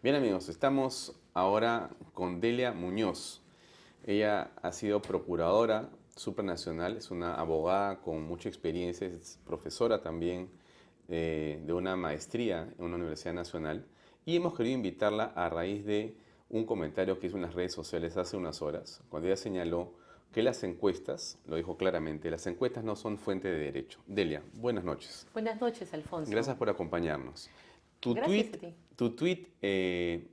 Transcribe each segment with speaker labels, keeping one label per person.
Speaker 1: Bien amigos, estamos ahora con Delia Muñoz. Ella ha sido procuradora supranacional, es una abogada con mucha experiencia, es profesora también de una maestría en una universidad nacional y hemos querido invitarla a raíz de un comentario que hizo en las redes sociales hace unas horas, cuando ella señaló que las encuestas, lo dijo claramente, las encuestas no son fuente de derecho. Delia, buenas noches.
Speaker 2: Buenas noches, Alfonso.
Speaker 1: Gracias por acompañarnos. Tu
Speaker 2: Gracias
Speaker 1: tweet,
Speaker 2: a ti.
Speaker 1: tu tweet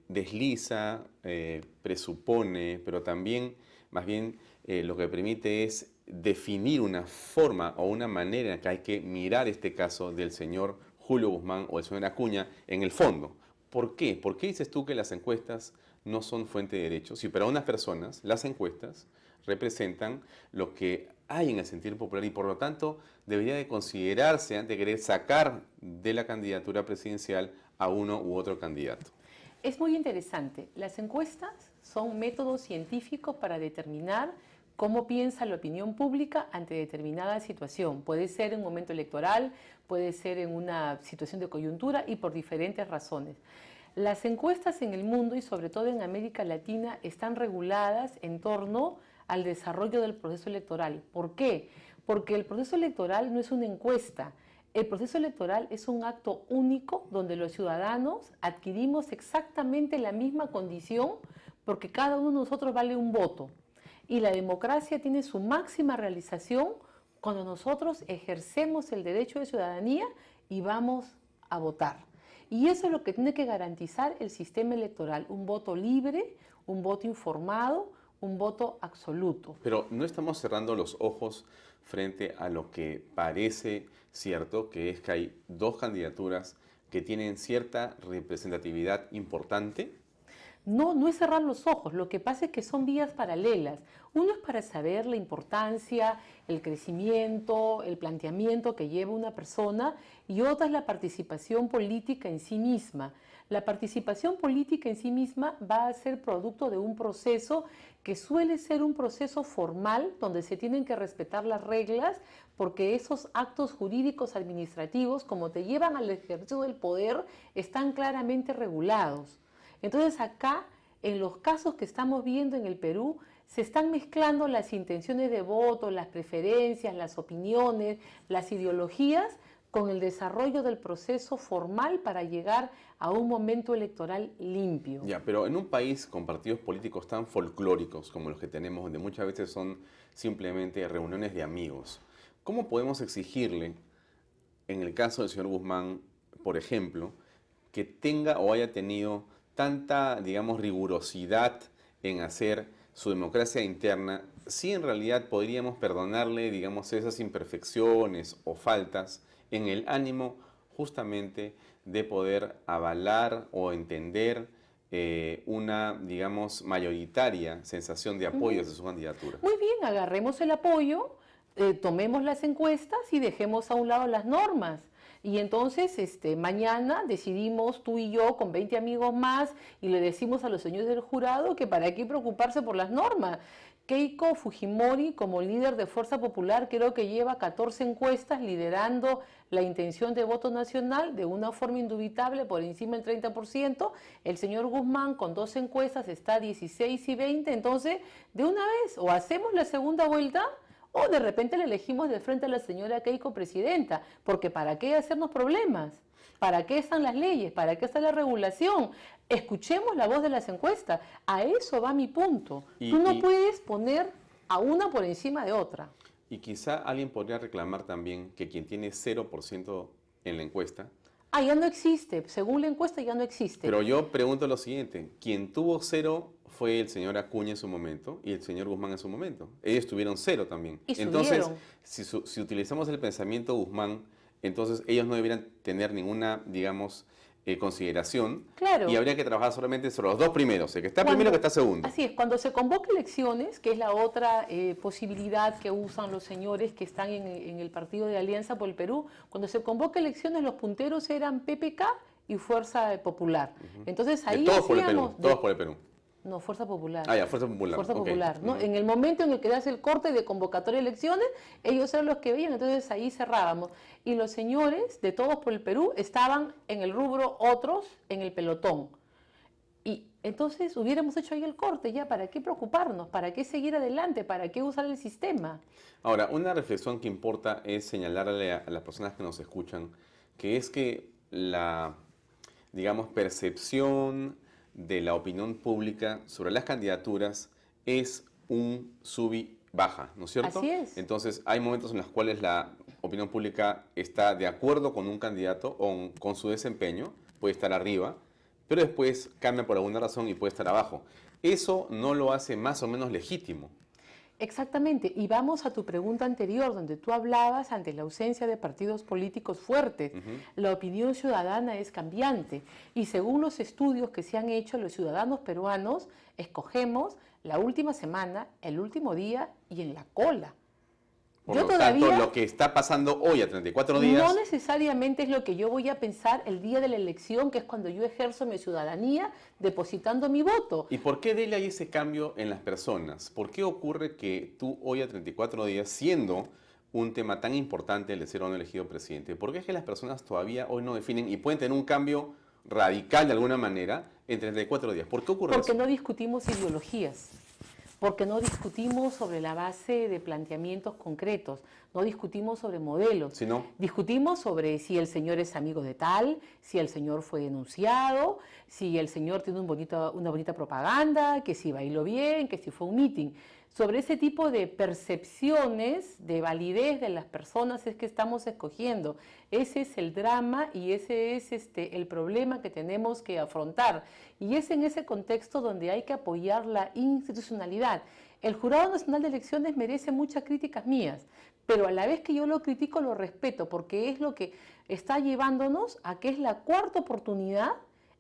Speaker 1: desliza, presupone, pero también, más bien, lo que permite es definir una forma o una manera en que hay que mirar este caso del señor Julio Guzmán o del señor Acuña en el fondo. ¿Por qué? ¿Por qué dices tú que las encuestas no son fuente de derechos? Si para unas personas las encuestas representan lo que hay en el sentir popular y por lo tanto debería de considerarse antes de querer sacar de la candidatura presidencial a uno u otro candidato.
Speaker 2: Es muy interesante. Las encuestas son métodos científicos para determinar cómo piensa la opinión pública ante determinada situación. Puede ser en un momento electoral, puede ser en una situación de coyuntura y por diferentes razones. Las encuestas en el mundo y sobre todo en América Latina están reguladas en torno al desarrollo del proceso electoral. ¿Por qué? Porque el proceso electoral no es una encuesta. El proceso electoral es un acto único donde los ciudadanos adquirimos exactamente la misma condición porque cada uno de nosotros vale un voto. Y la democracia tiene su máxima realización cuando nosotros ejercemos el derecho de ciudadanía y vamos a votar. Y eso es lo que tiene que garantizar el sistema electoral, un voto libre, un voto informado, un voto absoluto.
Speaker 1: Pero no estamos cerrando los ojos frente a lo que parece cierto, que es que hay dos candidaturas que tienen cierta representatividad importante.
Speaker 2: No, no es cerrar los ojos, lo que pasa es que son vías paralelas. Uno es para saber la importancia, el crecimiento, el planteamiento que lleva una persona y otra es la participación política en sí misma. La participación política en sí misma va a ser producto de un proceso que suele ser un proceso formal donde se tienen que respetar las reglas porque esos actos jurídicos administrativos, como te llevan al ejercicio del poder, están claramente regulados. Entonces acá, en los casos que estamos viendo en el Perú, se están mezclando las intenciones de voto, las preferencias, las opiniones, las ideologías con el desarrollo del proceso formal para llegar a un momento electoral limpio.
Speaker 1: Ya, pero en un país con partidos políticos tan folclóricos como los que tenemos, donde muchas veces son simplemente reuniones de amigos, ¿cómo podemos exigirle, en el caso del señor Guzmán, por ejemplo, que tenga o haya tenido tanta, digamos, rigurosidad en hacer su democracia interna, si en realidad podríamos perdonarle, digamos, esas imperfecciones o faltas en el ánimo justamente de poder avalar o entender una, digamos, mayoritaria sensación de apoyo hacia su candidatura?
Speaker 2: Muy bien, agarremos el apoyo, tomemos las encuestas y dejemos a un lado las normas. Y entonces mañana decidimos tú y yo con 20 amigos más y le decimos a los señores del jurado que para qué preocuparse por las normas. Keiko Fujimori, como líder de Fuerza Popular, creo que lleva 14 encuestas liderando la intención de voto nacional de una forma indubitable por encima del 30%. El señor Guzmán con 2 encuestas está 16 y 20. Entonces, de una vez, o hacemos la segunda vuelta o de repente le elegimos de frente a la señora Keiko presidenta, porque ¿para qué hacernos problemas? ¿Para qué están las leyes? ¿Para qué está la regulación? Escuchemos la voz de las encuestas. A eso va mi punto. Tú no puedes poner a una por encima de otra.
Speaker 1: Y quizá alguien podría reclamar también que quien tiene 0% en la encuesta.
Speaker 2: Ah, ya no existe. Según la encuesta ya no existe.
Speaker 1: Pero yo pregunto lo siguiente, quien tuvo 0 fue el señor Acuña en su momento y el señor Guzmán en su momento. Ellos tuvieron 0 también.
Speaker 2: Y
Speaker 1: entonces,
Speaker 2: subieron.
Speaker 1: si utilizamos el pensamiento Guzmán, entonces ellos no deberían tener ninguna, digamos, consideración.
Speaker 2: Claro.
Speaker 1: Y habría que trabajar solamente sobre los dos primeros, el que está primero y el que está segundo.
Speaker 2: Así es, cuando se convoca elecciones, que es la otra posibilidad que usan los señores que están en el partido de Alianza por el Perú, cuando se convoca elecciones los punteros eran PPK y Fuerza Popular. Entonces ahí
Speaker 1: todos por el Perú, todos por el Perú.
Speaker 2: No, Fuerza Popular.
Speaker 1: Ah, ya, Fuerza Popular.
Speaker 2: Fuerza Popular, ¿no? En el momento en el que se hace el corte de convocatoria de elecciones, ellos eran los que veían, entonces ahí cerrábamos. Y los señores de Todos por el Perú estaban en el rubro otros, en el pelotón. Y entonces hubiéramos hecho ahí el corte ya, ¿para qué preocuparnos? ¿Para qué seguir adelante? ¿Para qué usar el sistema?
Speaker 1: Ahora, una reflexión que importa es señalarle a las personas que nos escuchan que es que la, digamos, percepción de la opinión pública sobre las candidaturas es un sub y baja, ¿no es cierto?
Speaker 2: Así es.
Speaker 1: Entonces, hay momentos en los cuales la opinión pública está de acuerdo con un candidato o con su desempeño, puede estar arriba, pero después cambia por alguna razón y puede estar abajo. Eso no lo hace más o menos legítimo.
Speaker 2: Exactamente, y vamos a tu pregunta anterior, donde tú hablabas ante la ausencia de partidos políticos fuertes. La opinión ciudadana es cambiante y según los estudios que se han hecho, los ciudadanos peruanos escogemos la última semana, el último día y en la cola.
Speaker 1: Por
Speaker 2: Yo
Speaker 1: lo tanto,
Speaker 2: todavía
Speaker 1: lo que está pasando hoy a 34 días...
Speaker 2: no necesariamente es lo que yo voy a pensar el día de la elección, que es cuando yo ejerzo mi ciudadanía depositando mi voto.
Speaker 1: ¿Y por qué Delia hay ese cambio en las personas? ¿Por qué ocurre que tú hoy a 34 días, siendo un tema tan importante el de ser o no elegido presidente, por qué es que las personas todavía hoy no definen y pueden tener un cambio radical de alguna manera en 34 días? ¿Por qué ocurre
Speaker 2: Porque
Speaker 1: eso?
Speaker 2: no discutimos ideologías, porque no discutimos sobre la base de planteamientos concretos, no discutimos sobre modelos,
Speaker 1: Si no,
Speaker 2: discutimos sobre si el señor es amigo de tal, si el señor fue denunciado, si el señor tiene una bonita propaganda, que si bailó bien, que si fue un meeting. Sobre ese tipo de percepciones de validez de las personas es que estamos escogiendo. Ese es el drama y ese es el problema que tenemos que afrontar. Y es en ese contexto donde hay que apoyar la institucionalidad. El Jurado Nacional de Elecciones merece muchas críticas mías, pero a la vez que yo lo critico, lo respeto, porque es lo que está llevándonos a que es la cuarta oportunidad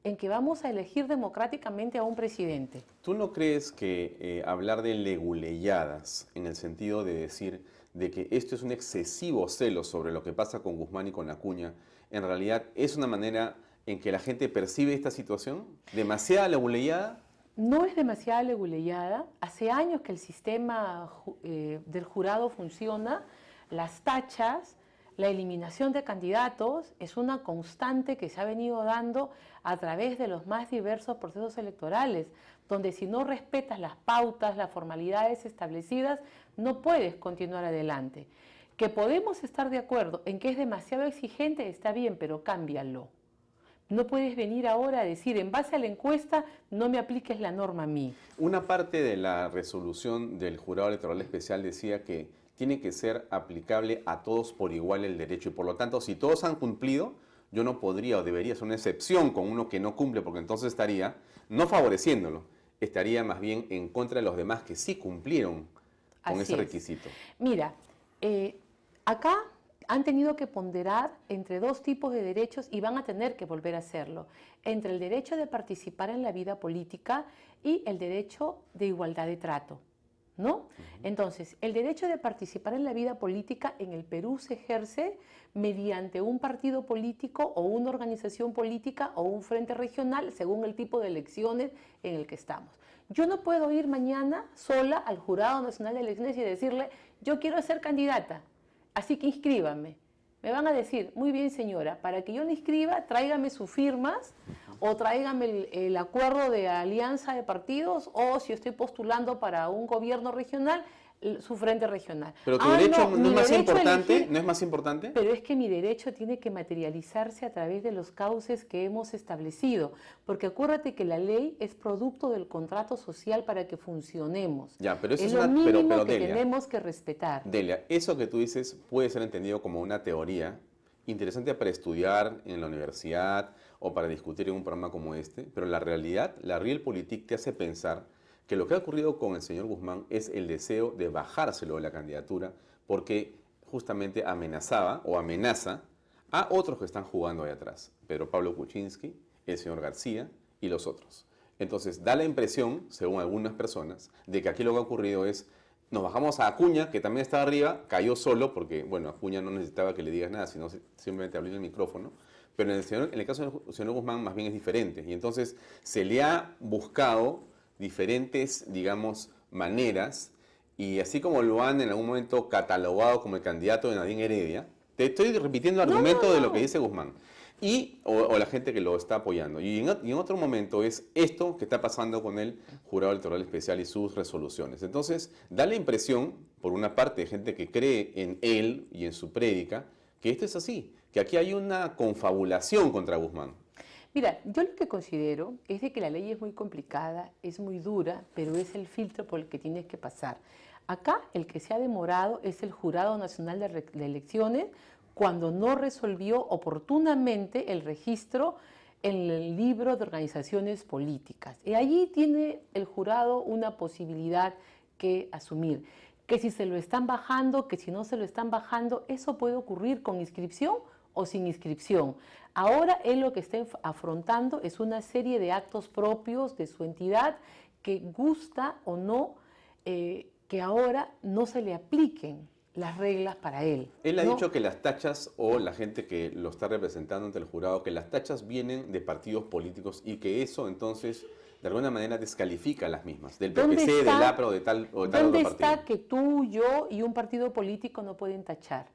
Speaker 2: en que vamos a elegir democráticamente a un presidente.
Speaker 1: ¿tú no crees que hablar de leguleyadas, en el sentido de decir de que esto es un excesivo celo sobre lo que pasa con Guzmán y con Acuña, en realidad es una manera en que la gente percibe esta situación? ¿Demasiada leguleyada?
Speaker 2: No es demasiada leguleyada. Hace años que el sistema del jurado funciona. Las tachas, la eliminación de candidatos es una constante que se ha venido dando a través de los más diversos procesos electorales, donde si no respetas las pautas, las formalidades establecidas, no puedes continuar adelante. Que podemos estar de acuerdo en que es demasiado exigente, está bien, pero cámbialo. No puedes venir ahora a decir, en base a la encuesta, no me apliques la norma a mí.
Speaker 1: Una parte de la resolución del Jurado Electoral Especial decía que tiene que ser aplicable a todos por igual el derecho y por lo tanto, si todos han cumplido, yo no podría o debería ser una excepción con uno que no cumple, porque entonces estaría no favoreciéndolo, estaría más bien en contra de los demás que sí cumplieron con ese requisito.
Speaker 2: Mira, acá han tenido que ponderar entre dos tipos de derechos y van a tener que volver a hacerlo, entre el derecho de participar en la vida política y el derecho de igualdad de trato, ¿no? Entonces, el derecho de participar en la vida política en el Perú se ejerce mediante un partido político o una organización política o un frente regional, según el tipo de elecciones en el que estamos. Yo no puedo ir mañana sola al Jurado Nacional de Elecciones y decirle, yo quiero ser candidata, así que inscríbame. Me van a decir, muy bien señora, para que yo me inscriba, tráigame sus firmas o tráigame el acuerdo de alianza de partidos o si estoy postulando para un gobierno regional, su frente regional.
Speaker 1: Pero tu derecho no es más importante,
Speaker 2: elegir,
Speaker 1: ¿no es más importante?
Speaker 2: Pero es que mi derecho tiene que materializarse a través de los cauces que hemos establecido, porque acuérdate que la ley es producto del contrato social para que funcionemos.
Speaker 1: Ya, pero eso
Speaker 2: es
Speaker 1: es
Speaker 2: lo
Speaker 1: una,
Speaker 2: mínimo
Speaker 1: pero
Speaker 2: que
Speaker 1: Delia,
Speaker 2: tenemos que respetar.
Speaker 1: Delia, eso que tú dices puede ser entendido como una teoría interesante para estudiar en la universidad o para discutir en un programa como este, pero la realidad, la Realpolitik te hace pensar que lo que ha ocurrido con el señor Guzmán es el deseo de bajárselo de la candidatura porque justamente amenazaba o amenaza a otros que están jugando ahí atrás, Pedro Pablo Kuczynski, el señor García y los otros. Entonces da la impresión, según algunas personas, de que aquí lo que ha ocurrido es nos bajamos a Acuña, que también estaba arriba, cayó solo porque, bueno, Acuña no necesitaba que le digas nada, sino simplemente abrir el micrófono. Pero en el caso del señor Guzmán más bien es diferente. Y entonces se le ha buscado diferentes, digamos, maneras, y así como lo han en algún momento catalogado como el candidato de Nadine Heredia, te estoy repitiendo el argumento de lo que dice Guzmán. o la gente que lo está apoyando. Y en otro momento es esto que está pasando con el Jurado Electoral Especial y sus resoluciones. Entonces, da la impresión, por una parte, de gente que cree en él y en su prédica, que esto es así, que aquí hay una confabulación contra Guzmán.
Speaker 2: Mira, yo lo que considero es de que la ley es muy complicada, es muy dura, pero es el filtro por el que tienes que pasar. Acá el que se ha demorado es el Jurado Nacional de Elecciones, cuando no resolvió oportunamente el registro en el libro de organizaciones políticas. Y allí tiene el jurado una posibilidad que asumir, que si se lo están bajando, que si no se lo están bajando, eso puede ocurrir con inscripción o sin inscripción. Ahora él lo que está afrontando es una serie de actos propios de su entidad que gusta o no que ahora no se le apliquen las reglas para él.
Speaker 1: Él ha
Speaker 2: ¿no?
Speaker 1: dicho que las tachas, o la gente que lo está representando ante el jurado, que las tachas vienen de partidos políticos y que eso entonces de alguna manera descalifica a las mismas, del PPC, del APRA o de tal otro partido.
Speaker 2: ¿Dónde está que tú, yo y un partido político no pueden tachar?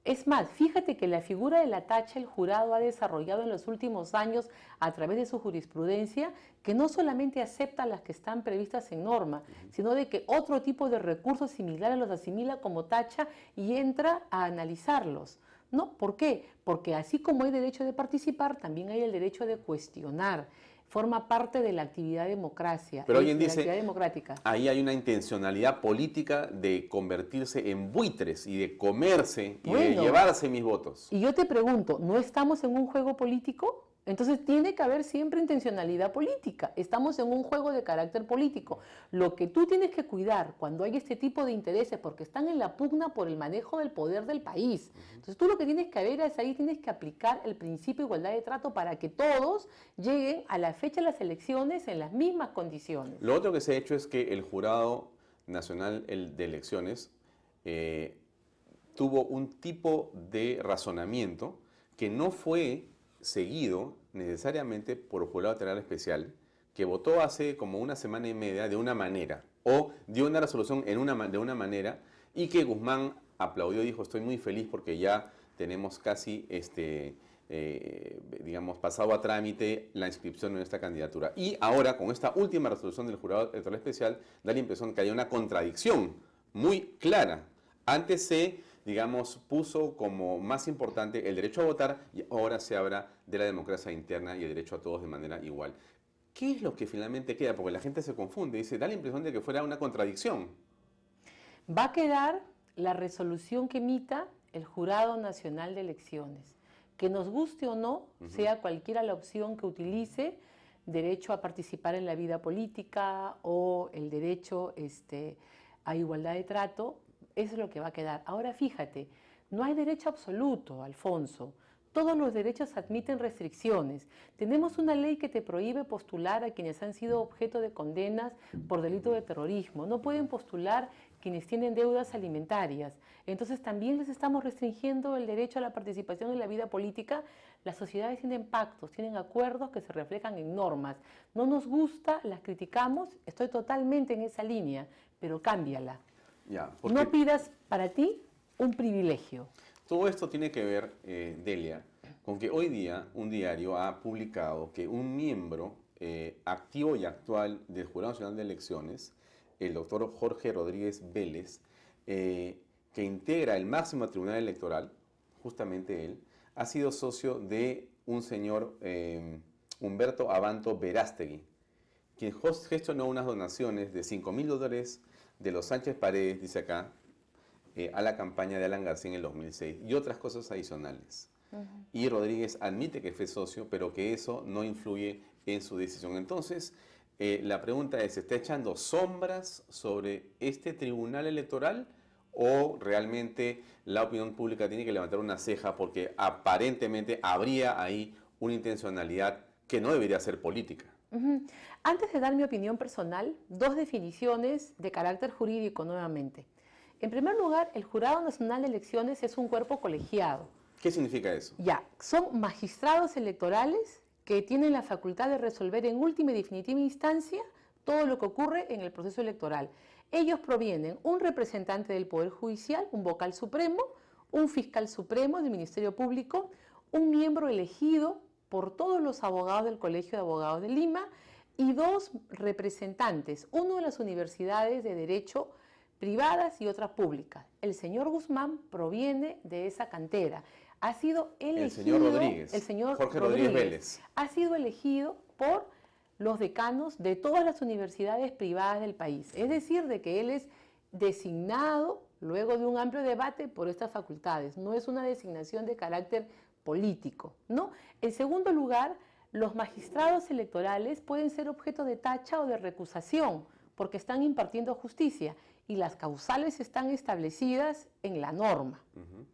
Speaker 2: Es más, fíjate que la figura de la tacha el jurado ha desarrollado en los últimos años a través de su jurisprudencia, que no solamente acepta las que están previstas en norma, sino de que otro tipo de recursos similares los asimila como tacha y entra a analizarlos. ¿No? ¿Por qué? Porque así como hay derecho de participar, también hay el derecho de cuestionar. Forma parte de la actividad democracia.
Speaker 1: Pero alguien dice,
Speaker 2: actividad democrática.
Speaker 1: Ahí hay una intencionalidad política de convertirse en buitres y de comerse y de llevarse mis votos.
Speaker 2: Y yo te pregunto, ¿no estamos en un juego político? Entonces tiene que haber siempre intencionalidad política. Estamos en un juego de carácter político. Lo que tú tienes que cuidar cuando hay este tipo de intereses, porque están en la pugna por el manejo del poder del país. Entonces tú lo que tienes que ver es ahí tienes que aplicar el principio de igualdad de trato para que todos lleguen a la fecha de las elecciones en las mismas condiciones.
Speaker 1: Lo otro que se ha hecho es que el Jurado Nacional de Elecciones tuvo un tipo de razonamiento que no fue seguido necesariamente por el Jurado Electoral Especial, que votó hace como una semana y media de una manera, o dio una resolución de una manera, y que Guzmán aplaudió y dijo, estoy muy feliz porque ya tenemos casi, digamos, pasado a trámite la inscripción en esta candidatura. Y ahora, con esta última resolución del Jurado Electoral Especial, da la impresión que hay una contradicción muy clara. Antes se, digamos, puso como más importante el derecho a votar y ahora se habla de la democracia interna y el derecho a todos de manera igual. ¿Qué es lo que finalmente queda? Porque la gente se confunde y da la impresión de que fuera una contradicción.
Speaker 2: Va a quedar la resolución que emita el Jurado Nacional de Elecciones. Que nos guste o no, sea cualquiera la opción que utilice, derecho a participar en la vida política o el derecho a igualdad de trato, eso es lo que va a quedar. Ahora fíjate, no hay derecho absoluto, Alfonso. Todos los derechos admiten restricciones. Tenemos una ley que te prohíbe postular a quienes han sido objeto de condenas por delito de terrorismo. No pueden postular quienes tienen deudas alimentarias. Entonces también les estamos restringiendo el derecho a la participación en la vida política. Las sociedades tienen pactos, tienen acuerdos que se reflejan en normas. No nos gusta, las criticamos, estoy totalmente en esa línea, pero cámbiala.
Speaker 1: Ya,
Speaker 2: no pidas para ti un privilegio.
Speaker 1: Todo esto tiene que ver, Delia, con que hoy día un diario ha publicado que un miembro activo y actual del Jurado Nacional de Elecciones, el doctor Jorge Rodríguez Vélez, que integra el máximo tribunal electoral, justamente él, ha sido socio de un señor Humberto Abanto Verástegui, quien gestionó unas donaciones de $5.000 de los Sánchez Paredes, dice acá, a la campaña de Alan García en el 2006 y otras cosas adicionales. Y Rodríguez admite que fue socio, pero que eso no influye en su decisión. Entonces, la pregunta es, ¿se está echando sombras sobre este tribunal electoral o realmente la opinión pública tiene que levantar una ceja porque aparentemente habría ahí una intencionalidad que no debería ser política?
Speaker 2: Antes de dar mi opinión personal, dos definiciones de carácter jurídico nuevamente. En primer lugar, el Jurado Nacional de Elecciones es un cuerpo colegiado.
Speaker 1: ¿Qué significa eso?
Speaker 2: Ya, son magistrados electorales que tienen la facultad de resolver en última y definitiva instancia todo lo que ocurre en el proceso electoral. Ellos provienen un representante del Poder Judicial, un vocal supremo, un fiscal supremo del Ministerio Público, un miembro elegido por todos los abogados del Colegio de Abogados de Lima y 2 representantes, uno de las universidades de derecho privadas y otras públicas. El señor Guzmán proviene de esa cantera. Ha sido elegido,
Speaker 1: el señor Rodríguez,
Speaker 2: el señor
Speaker 1: Jorge Rodríguez Vélez,
Speaker 2: ha sido elegido por los decanos de todas las universidades privadas del país. Es decir, de que él es designado luego de un amplio debate por estas facultades. No es una designación de carácter político, ¿no? En segundo lugar, los magistrados electorales pueden ser objeto de tacha o de recusación porque están impartiendo justicia y las causales están establecidas en la norma,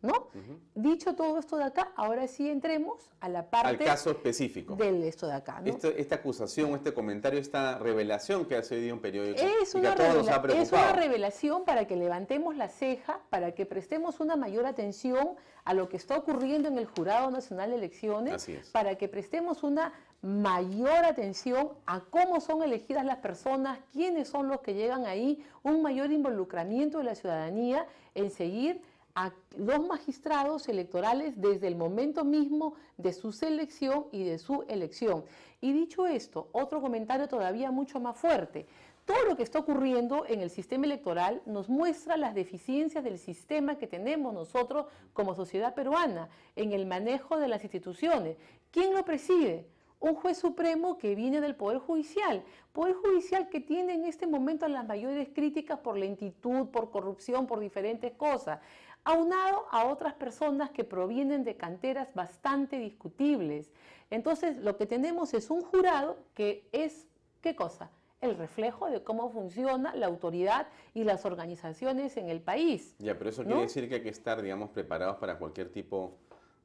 Speaker 2: ¿no? Dicho todo esto de acá, ahora sí entremos a la parte...
Speaker 1: Al caso específico.
Speaker 2: Del esto de acá, ¿no?
Speaker 1: Esta acusación, este comentario, esta revelación que ha sucedido un periódico
Speaker 2: es
Speaker 1: y que a todos nos ha preocupado.
Speaker 2: Es una revelación para que levantemos la ceja, para que prestemos una mayor atención a lo que está ocurriendo en el Jurado Nacional de Elecciones,
Speaker 1: Así es.
Speaker 2: para que prestemos una mayor atención a cómo son elegidas las personas, quiénes son los que llegan ahí, un mayor involucramiento de la ciudadanía en seguir a los magistrados electorales desde el momento mismo de su selección y de su elección. Y dicho esto, otro comentario todavía mucho más fuerte. Todo lo que está ocurriendo en el sistema electoral nos muestra las deficiencias del sistema que tenemos nosotros como sociedad peruana en el manejo de las instituciones. ¿Quién lo preside? Un juez supremo que viene del Poder Judicial que tiene en este momento las mayores críticas por lentitud, por corrupción, por diferentes cosas, aunado a otras personas que provienen de canteras bastante discutibles. Entonces, lo que tenemos es un jurado que es, ¿qué cosa? El reflejo de cómo funciona la autoridad y las organizaciones en el país.
Speaker 1: Ya, pero eso
Speaker 2: ¿no?
Speaker 1: quiere decir que hay que estar, digamos, preparados para cualquier tipo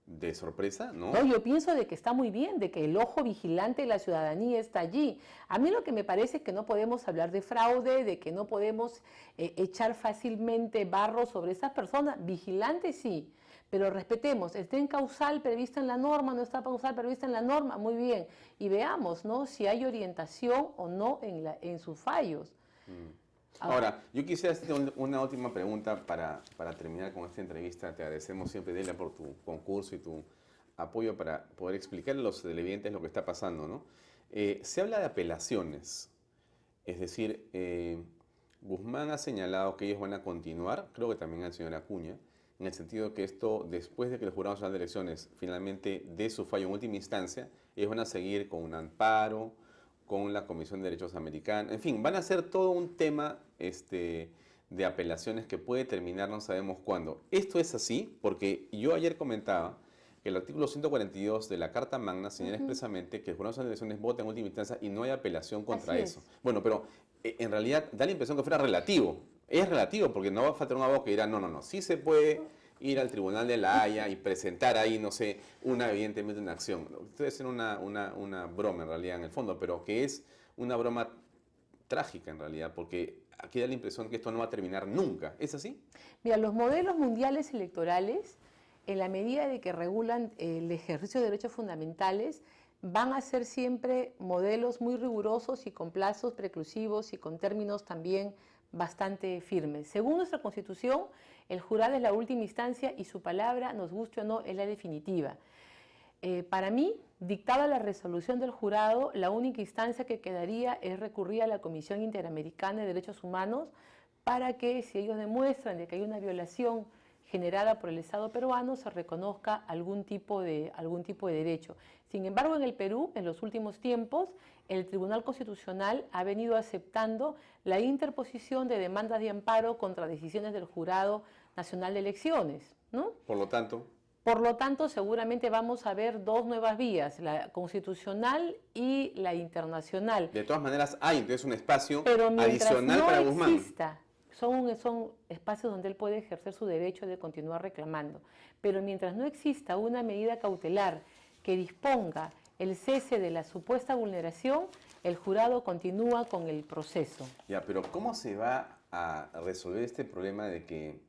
Speaker 1: de sorpresa, ¿no?
Speaker 2: No, yo pienso de que está muy bien, de que el ojo vigilante de la ciudadanía está allí. A mí lo que me parece es que no podemos hablar de fraude, de que no podemos echar fácilmente barro sobre esas personas. Vigilantes sí, pero respetemos, ¿está en causal prevista en la norma, no está causal prevista en la norma? Muy bien, y veamos, ¿no?, si hay orientación o no en sus fallos.
Speaker 1: Ahora, yo quisiera hacerte una última pregunta para terminar con esta entrevista. Te agradecemos siempre, Delia, por tu concurso y tu apoyo para poder explicar a los televidentes lo que está pasando, ¿no? Se habla de apelaciones, es decir, Guzmán ha señalado que ellos van a continuar, creo que también el señor Acuña, en el sentido que esto, después de que el Jurado Nacional de Elecciones finalmente dé su fallo en última instancia, ellos van a seguir con un amparo, con la Comisión de Derechos Americanos, en fin, van a hacer todo un tema de apelaciones que puede terminar no sabemos cuándo. Esto es así porque yo ayer comentaba que el artículo 142 de la Carta Magna señala expresamente que el Jurado Nacional de Elecciones vota en última instancia y no hay apelación contra eso. Bueno, pero en realidad da la impresión que fuera relativo. Es relativo porque no va a faltar un abogado que dirá, no, sí se puede ir al Tribunal de la Haya y presentar ahí, no sé, evidentemente una acción. Debe ser una broma en realidad en el fondo, pero que es una broma trágica en realidad, porque aquí da la impresión que esto no va a terminar nunca. ¿Es así?
Speaker 2: Mira, los modelos mundiales electorales, en la medida de que regulan el ejercicio de derechos fundamentales, van a ser siempre modelos muy rigurosos y con plazos preclusivos y con términos también bastante firmes. Según nuestra Constitución, el jurado es la última instancia y su palabra, nos guste o no, es la definitiva. Para mí, dictada la resolución del jurado, la única instancia que quedaría es recurrir a la Comisión Interamericana de Derechos Humanos para que, si ellos demuestran de que hay una violación generada por el Estado peruano, se reconozca algún tipo de derecho. Sin embargo, en el Perú, en los últimos tiempos, el Tribunal Constitucional ha venido aceptando la interposición de demandas de amparo contra decisiones del Jurado Nacional de Elecciones, ¿no?
Speaker 1: Por lo tanto, seguramente vamos a ver dos nuevas vías, la constitucional y la internacional. De todas maneras, hay entonces un espacio
Speaker 2: adicional
Speaker 1: no para Guzmán.
Speaker 2: Exista, son espacios donde él puede ejercer su derecho de continuar reclamando. Pero mientras no exista una medida cautelar que disponga el cese de la supuesta vulneración, el jurado continúa con el proceso.
Speaker 1: Ya, pero ¿cómo se va a resolver este problema de que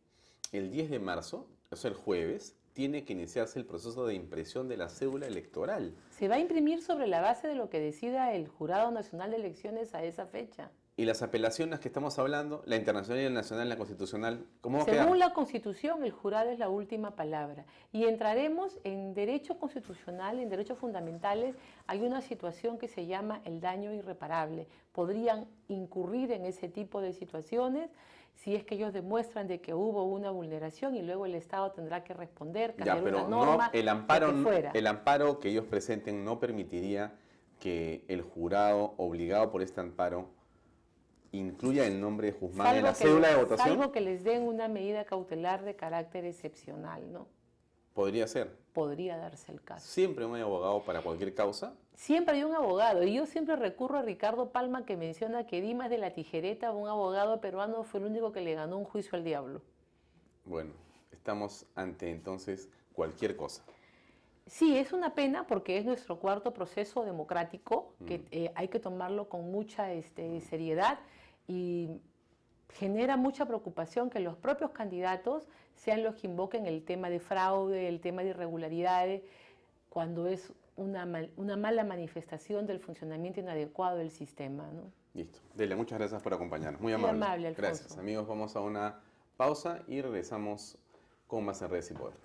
Speaker 1: el 10 de marzo, o sea, el jueves, tiene que iniciarse el proceso de impresión de la cédula electoral?
Speaker 2: Se va a imprimir sobre la base de lo que decida el Jurado Nacional de Elecciones a esa fecha.
Speaker 1: Y las apelaciones que estamos hablando, la internacional y la nacional, la constitucional, ¿cómo va a quedar?
Speaker 2: Según la Constitución, el jurado es la última palabra. Y entraremos en derecho constitucional, en derechos fundamentales. Hay una situación que se llama el daño irreparable. Podrían incurrir en ese tipo de situaciones si es que ellos demuestran de que hubo una vulneración y luego el Estado tendrá que responder, cambiar
Speaker 1: Ya, pero
Speaker 2: una norma,
Speaker 1: no,
Speaker 2: lo que fuera.
Speaker 1: el amparo que ellos presenten no permitiría que el jurado, obligado por este amparo, incluya el nombre de Guzmán en la cédula de votación.
Speaker 2: Salvo que les den una medida cautelar de carácter excepcional, ¿no?
Speaker 1: Podría ser.
Speaker 2: Podría darse el caso.
Speaker 1: Siempre hay abogado para cualquier causa.
Speaker 2: Siempre hay un abogado, y yo siempre recurro a Ricardo Palma, que menciona que Dimas de la Tijereta, un abogado peruano, fue el único que le ganó un juicio al diablo.
Speaker 1: Bueno, estamos ante entonces cualquier cosa.
Speaker 2: Sí, es una pena porque es nuestro cuarto proceso democrático, que hay que tomarlo con mucha seriedad, y genera mucha preocupación que los propios candidatos sean los que invoquen el tema de fraude, el tema de irregularidades, cuando es una mala manifestación del funcionamiento inadecuado del sistema, ¿no?
Speaker 1: Listo. Delia, muchas gracias por acompañarnos. Muy
Speaker 2: Muy
Speaker 1: amable.
Speaker 2: amable, Alfonso.
Speaker 1: Gracias. Amigos, vamos a una pausa y regresamos con más en Redes y Poder.